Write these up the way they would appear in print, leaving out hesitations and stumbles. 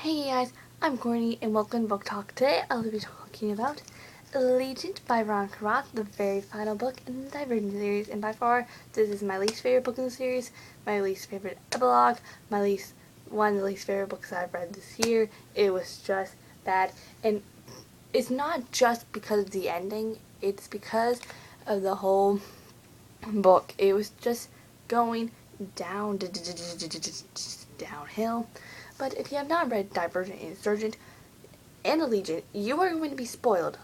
Hey guys, I'm Courtney and welcome to Book Talk. Today I'll be talking about Allegiant by Veronica Roth, the very final book in the Divergent series, and by far this is my least favorite book in the series, my least favorite epilogue, one of the least favorite books I've read this year. It was just bad, and it's not just because of the ending, it's because of the whole book. It was just going downhill. But if you have not read Divergent and Insurgent and Allegiant, you are going to be spoiled.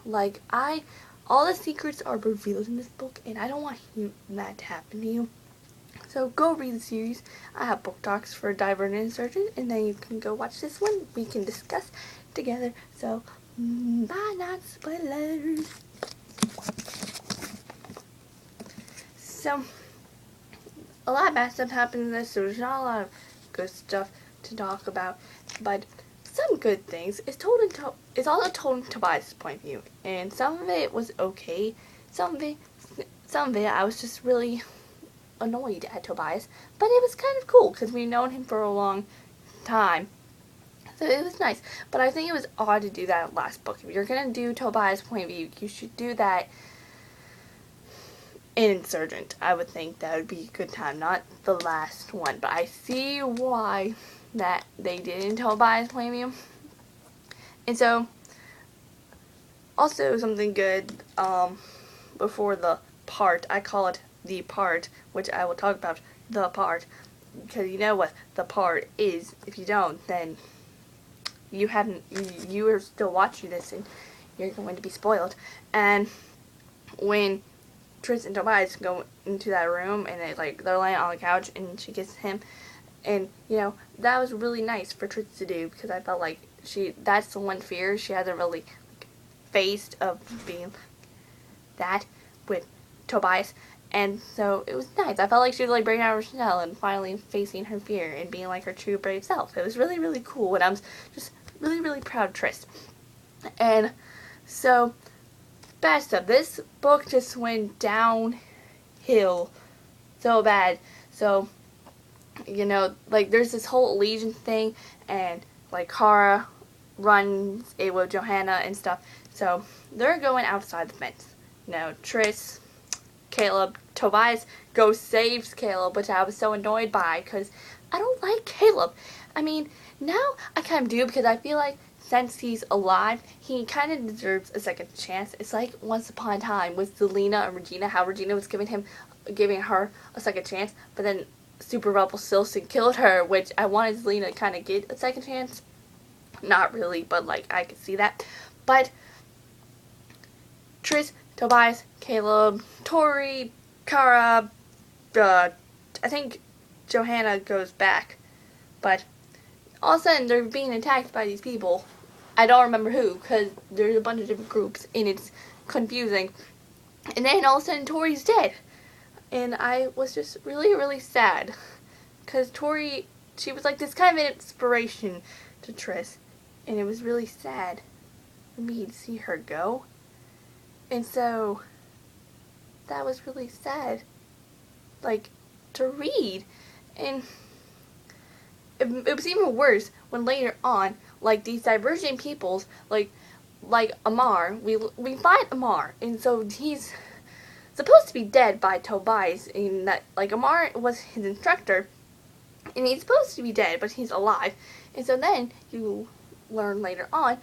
All the secrets are revealed in this book, and I don't want that to happen to you. So go read the series. I have book talks for Divergent and Insurgent, and then you can go watch this one. We can discuss together. So, bye, not spoilers. So, a lot of bad stuff happened in this, so there's not a lot of good stuff to talk about, but some good things. It's also told in Tobias' point of view, and some of it was okay. Some of it I was just really annoyed at Tobias, but it was kind of cool because we've known him for a long time, so it was nice. But I think it was odd to do that last book. If you're gonna do Tobias' point of view, you should do that in Insurgent. I would think that would be a good time, not the last one, but I see why that they didn't Tobias' point of view. And so, also something good, before the part, I call it the part, which I will talk about the part, because you know what the part is. If you don't, then you are still watching this and you're going to be spoiled. And when Tris and Tobias go into that room and they're laying on the couch and she kisses him, and that was really nice for Tris to do, because I felt like that's the one fear she hasn't really faced, of being that with Tobias. And so it was nice. I felt like she was breaking out of her shell and finally facing her fear and being like her true brave self. It was really, really cool, and I'm just really, really proud of Tris. And so, bad stuff. This book just went downhill so bad. So, there's this whole Allegiant thing, and Kara runs it with Johanna and stuff. So they're going outside the fence. Tris, Caleb, Tobias goes saves Caleb, which I was so annoyed by because I don't like Caleb. I mean, now I kind of do, because I feel like since he's alive, he kind of deserves a second chance. It's like Once Upon a Time with Zelina and Regina, how Regina was giving her a second chance, but then Super Rebel Silson killed her, which I wanted Zelina to kind of get a second chance. Not really, but I could see that. But Tris, Tobias, Caleb, Tori, Kara, I think Johanna goes back, but all of a sudden they're being attacked by these people. I don't remember who, because there's a bunch of different groups and it's confusing. And then all of a sudden Tori's dead. And I was just really, really sad, because Tori, she was this kind of an inspiration to Tris, and it was really sad for me to see her go. And so that was really sad, to read. And it was even worse when later on, these Divergent peoples, like Amar, we find Amar, and so he's supposed to be dead by Tobias, in that Amar was his instructor, and he's supposed to be dead, but he's alive. And so then you learn later on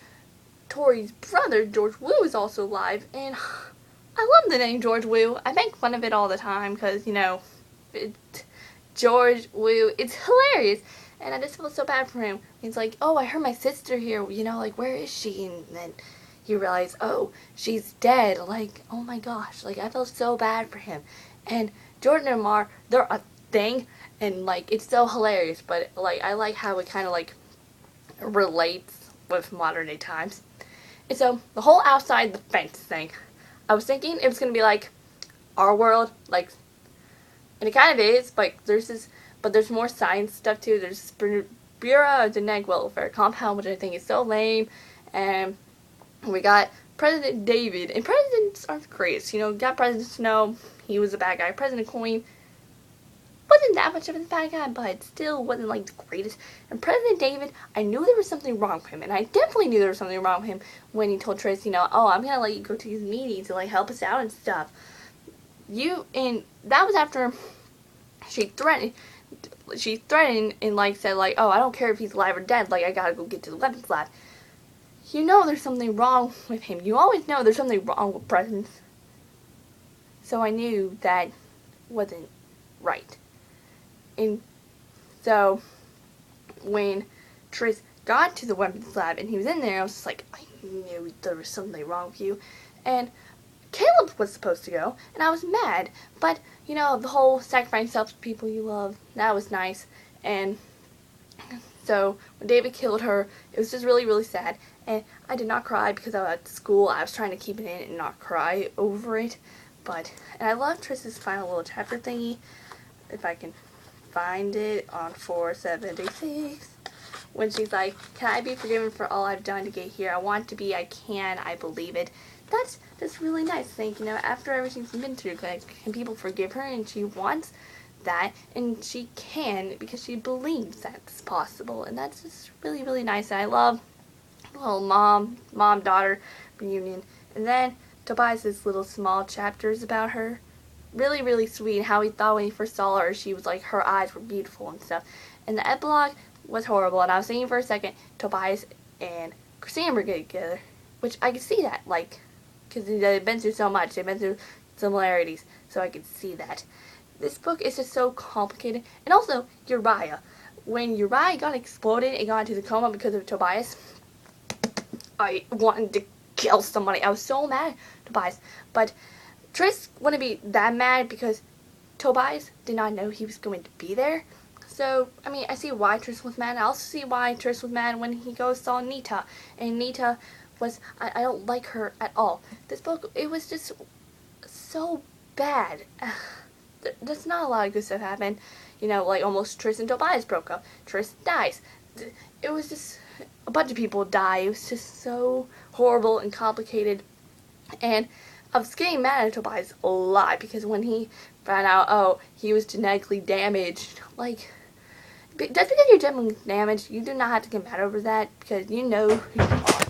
Tori's brother George Wu is also alive, and I love the name George Wu. I make fun of it all the time because George Wu, it's hilarious, and I just feel so bad for him. He's oh, I heard my sister here, where is she? And then you realize, oh, she's dead. Oh my gosh, I felt so bad for him. And Jordan and Mar, they're a thing, and it's so hilarious, but I like how it kind of relates with modern day times. And so the whole outside the fence thing, I was thinking it was gonna be our world, and it kind of is, but there's more science stuff too. There's Bureau of Genetic Welfare Compound, which I think is so lame, and we got President David, and presidents aren't great. Got President Snow, he was a bad guy. President Coin, wasn't that much of a bad guy, but still wasn't like the greatest. And President David, I knew there was something wrong with him, and I definitely knew there was something wrong with him when he told Tris, oh, I'm gonna let you go to these meetings and like help us out and stuff. And that was after she threatened and like said like, oh, I don't care if he's alive or dead, like I gotta go get to the weapons lab. There's something wrong with him. You always know there's something wrong with presidents. So I knew that wasn't right. And so when Tris got to the weapons lab and he was in there, I was just like, I knew there was something wrong with you. And Caleb was supposed to go, and I was mad. But, the whole sacrificing yourself to people you love, that was nice. And so when David killed her, it was just really, really sad. And I did not cry because I was at school. I was trying to keep it in and not cry over it. And I love Tris's final little chapter thingy. If I can find it on 476. When she's like, can I be forgiven for all I've done to get here? I want to be, I can, I believe it. That's really nice. Think, after everything she's been through, can people forgive her? And she wants that, and she can because she believes that's possible. And that's just really, really nice. And I love the little mom-daughter reunion. And then Tobias's little small chapters about her. Really, really sweet. How he thought when he first saw her, she was like, her eyes were beautiful and stuff. And the epilogue was horrible. And I was thinking for a second, Tobias and Christina were getting together. Which I could see that, like, because they've been through so much. They've been through similarities. So I could see that. This book is just so complicated. And also, Uriah. When Uriah got exploded and got into the coma because of Tobias, I wanted to kill somebody. I was so mad at Tobias. But Tris wouldn't be that mad because Tobias did not know he was going to be there. So, I see why Tris was mad. I also see why Tris was mad when he saw Nita. And Nita was, I don't like her at all. This book, it was just so bad. There's not a lot of good stuff happened. Like almost Tris and Tobias broke up. Tris dies. It was just, a bunch of people die. It was just so horrible and complicated. And I was getting mad at Tobias a lot because when he found out, oh, he was genetically damaged, like, just because you're genetically damaged, you do not have to get mad over that because you know who you are.